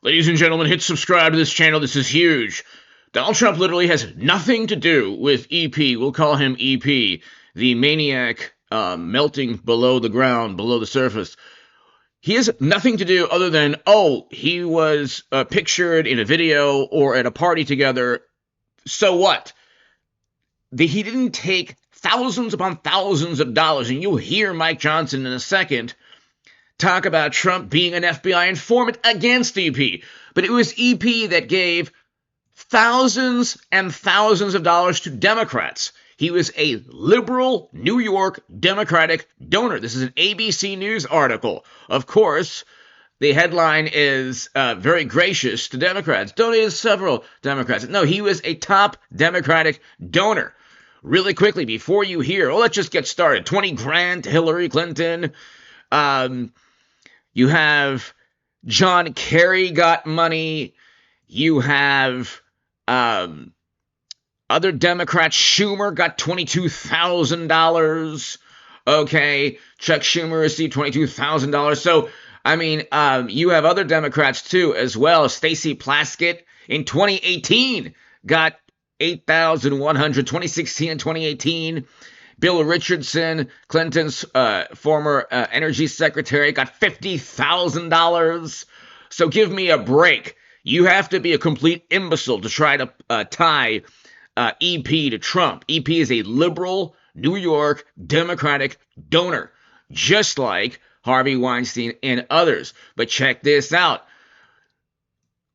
Ladies and gentlemen, hit subscribe to this channel. This is huge. Donald Trump literally has nothing to do with EP. We'll call him EP, the maniac melting below the ground, below the surface. He has nothing to do other than, oh, he was pictured in a video or at a party together. So what? He didn't take thousands upon thousands of dollars, and you'll hear Mike Johnson in a second talk about Trump being an FBI informant against EP. But it was EP that gave thousands and thousands of dollars to Democrats. He was a liberal New York Democratic donor. This is an ABC News article. Of course, the headline is very gracious to Democrats. Donated several Democrats. No, he was a top Democratic donor. Really quickly, before you hear, let's just get started. 20 grand to Hillary Clinton. You have John Kerry got money. You have other Democrats. Schumer got $22,000. Okay, Chuck Schumer received $22,000. So, I mean, you have other Democrats too as well. Stacey Plaskett in 2018 got $8,100. 2016 and 2018. Bill Richardson, Clinton's former energy secretary, got $50,000. So give me a break. You have to be a complete imbecile to try to tie EP to Trump. EP is a liberal New York Democratic donor, just like Harvey Weinstein and others. But check this out.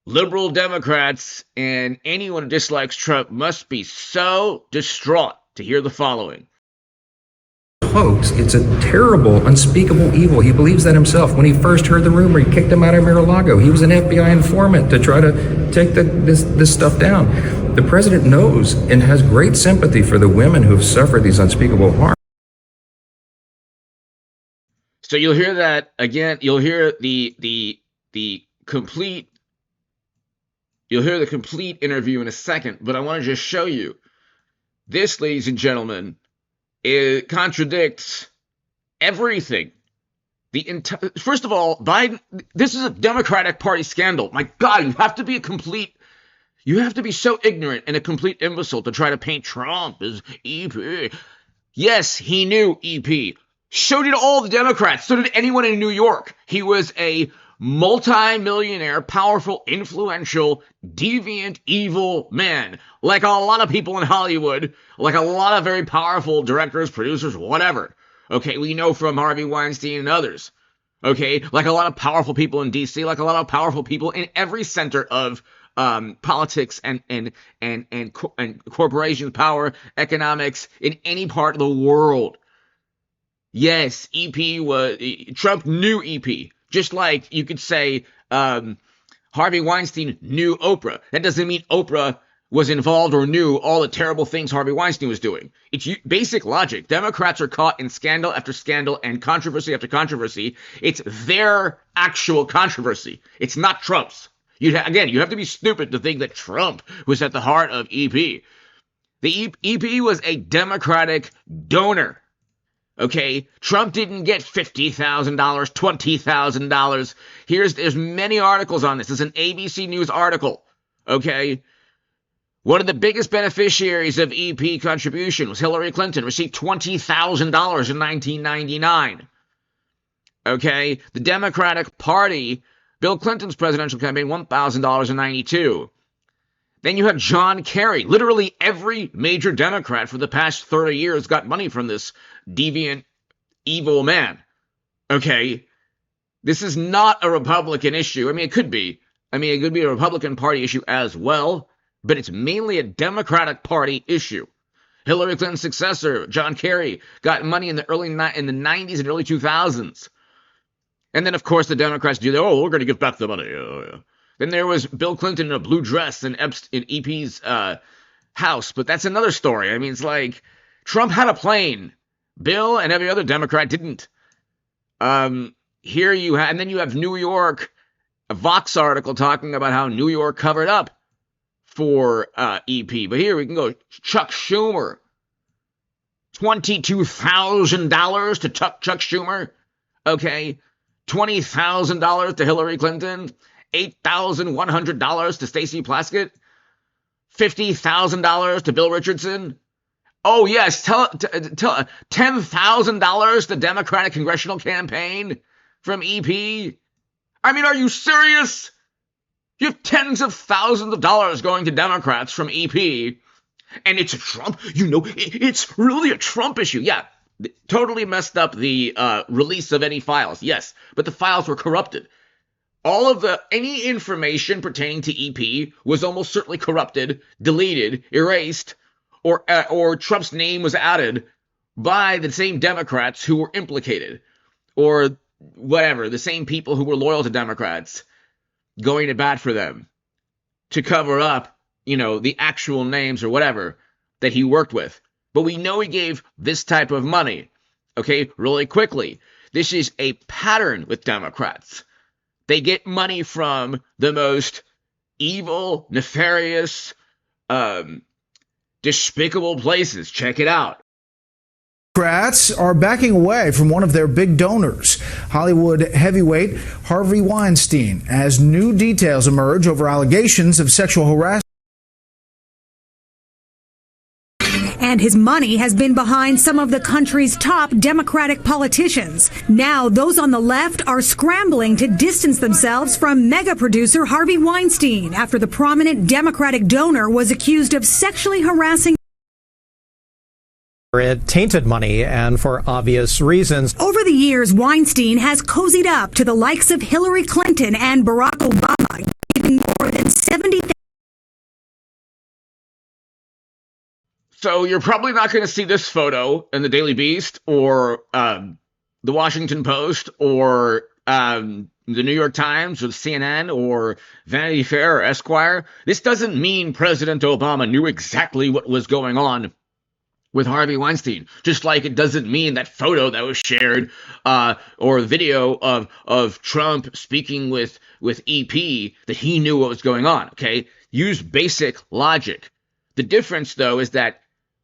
Liberal Democrats and anyone who dislikes Trump must be so distraught to hear the following. Hoax. It's a terrible, unspeakable evil. He believes that himself. When he first heard the rumor, he kicked him out of Mar-a-Lago. He was an FBI informant to try to take this stuff down. The president knows and has great sympathy for the women who have suffered these unspeakable harms. So you'll hear that again. You'll hear the complete. You'll hear the complete interview in a second, but I want to just show you this, ladies and gentlemen. It contradicts everything. First of all, Biden, this is a Democratic Party scandal. My God, you have to be so ignorant and a complete imbecile to try to paint Trump as EP. Yes, he knew EP. So did all the Democrats. So did anyone in New York. He was a multi-millionaire, powerful, influential, deviant, evil man. Like a lot of people in Hollywood, like a lot of very powerful directors, producers, whatever. Okay, we know from Harvey Weinstein and others. Okay, like a lot of powerful people in D.C., like a lot of powerful people in every center of politics and corporations, power, economics in any part of the world. Yes, Trump knew EP. Just like you could say Harvey Weinstein knew Oprah. That doesn't mean Oprah was involved or knew all the terrible things Harvey Weinstein was doing. It's basic logic. Democrats are caught in scandal after scandal and controversy after controversy. It's their actual controversy. It's not Trump's. You have to be stupid to think that Trump was at the heart of EP. The EP was a Democratic donor. Okay, Trump didn't get $50,000, $20,000. There's many articles on this. It's an ABC News article. Okay, one of the biggest beneficiaries of EP contribution was Hillary Clinton, received $20,000 in 1999. Okay, the Democratic Party, Bill Clinton's presidential campaign, $1,000 in 92. Then you have John Kerry. Literally every major Democrat for the past 30 years got money from this deviant, evil man. Okay? This is not a Republican issue. I mean, it could be. It could be a Republican Party issue as well, but it's mainly a Democratic Party issue. Hillary Clinton's successor, John Kerry, got money in the 90s and early 2000s. And then, of course, the Democrats do that. Oh, we're going to give back the money. Oh, yeah. Then there was Bill Clinton in a blue dress in EP's house, but that's another story. I mean, it's like Trump had a plane. Bill and every other Democrat didn't. And then you have New York, a Vox article talking about how New York covered up for EP. But here we can go. Chuck Schumer, $22,000 to Chuck Schumer. Okay, $20,000 to Hillary Clinton. $8,100 to Stacey Plaskett, $50,000 to Bill Richardson. Oh yes, tell $10,000 to Democratic Congressional Campaign from EP. I mean, are you serious? You have tens of thousands of dollars going to Democrats from EP, and it's a Trump. You know, it's really a Trump issue. Yeah, totally messed up the release of any files. Yes, but the files were corrupted. All of any information pertaining to EP was almost certainly corrupted, deleted, erased, or Trump's name was added by the same Democrats who were implicated, or whatever, the same people who were loyal to Democrats, going to bat for them to cover up, the actual names or whatever that he worked with. But we know he gave this type of money, okay, really quickly. This is a pattern with Democrats. They get money from the most evil, nefarious, despicable places. Check it out. Democrats are backing away from one of their big donors, Hollywood heavyweight Harvey Weinstein, as new details emerge over allegations of sexual harassment. And his money has been behind some of the country's top Democratic politicians. Now, those on the left are scrambling to distance themselves from mega producer Harvey Weinstein after the prominent Democratic donor was accused of sexually harassing. It tainted money, and for obvious reasons. Over the years, Weinstein has cozied up to the likes of Hillary Clinton and Barack Obama, giving more than $70,000. So you're probably not going to see this photo in the Daily Beast or the Washington Post or the New York Times or the CNN or Vanity Fair or Esquire. This doesn't mean President Obama knew exactly what was going on with Harvey Weinstein, just like it doesn't mean that photo that was shared or video of Trump speaking with EP that he knew what was going on, okay? Use basic logic. The difference, though, is that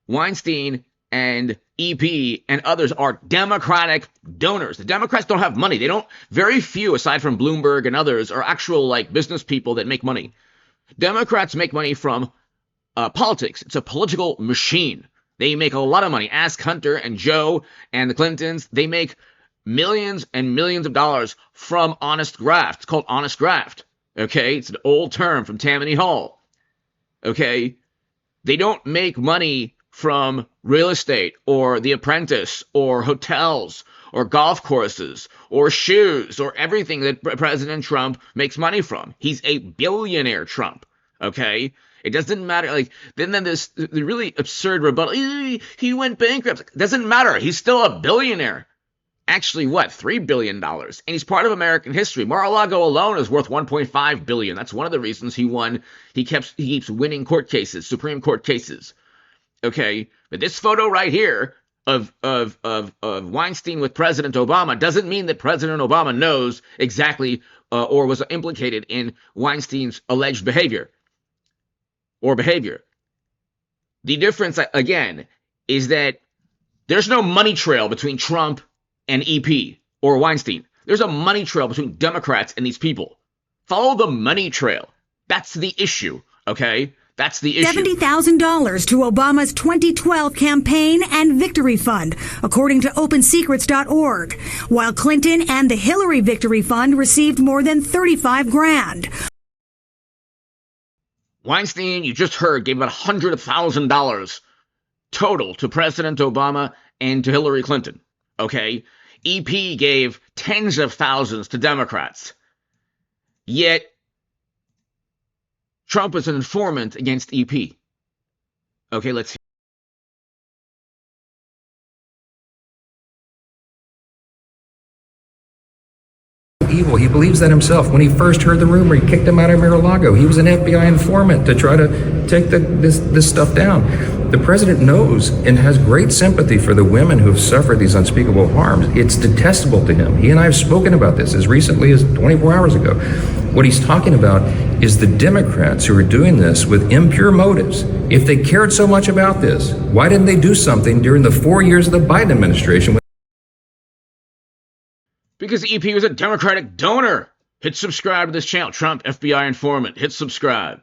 Weinstein and EP and others are Democratic donors. The Democrats don't have money. They don't, very few, aside from Bloomberg and others, are actual business people that make money. Democrats make money from politics. It's a political machine. They make a lot of money. Ask Hunter and Joe and the Clintons. They make millions and millions of dollars from honest graft. It's called honest graft. Okay? It's an old term from Tammany Hall. Okay? They don't make money from real estate or The Apprentice or hotels or golf courses or shoes or everything that President Trump makes money from. He's a billionaire Trump. Okay? It doesn't matter. Then this the really absurd rebuttal. He went bankrupt. It doesn't matter. He's still a billionaire. Actually, what? $3 billion. And he's part of American history. Mar-a-Lago alone is worth $1.5 billion. That's one of the reasons he won. He keeps winning court cases, Supreme Court cases. Okay, but this photo right here of Weinstein with President Obama doesn't mean that President Obama knows exactly or was implicated in Weinstein's alleged behavior. The difference, again, is that there's no money trail between Trump and EP or Weinstein. There's a money trail between Democrats and these people. Follow the money trail. That's the issue, okay? That's the issue. $70,000 to Obama's 2012 campaign and victory fund, according to OpenSecrets.org, while Clinton and the Hillary Victory Fund received more than $35,000. Weinstein, you just heard, gave about $100,000 total to President Obama and to Hillary Clinton. Okay? EP gave tens of thousands to Democrats. Yet, Trump is an informant against EP. Okay, let's see. Evil. He believes that himself. When he first heard the rumor, he kicked him out of Mar-a-Lago. He was an FBI informant to try to take this stuff down. The president knows and has great sympathy for the women who have suffered these unspeakable harms. It's detestable to him. He and I have spoken about this as recently as 24 hours ago. What he's talking about is the Democrats who are doing this with impure motives. If they cared so much about this, why didn't they do something during the 4 years of the Biden administration? Because EP was a Democratic donor. Hit subscribe to this channel, Trump FBI Informant. Hit subscribe.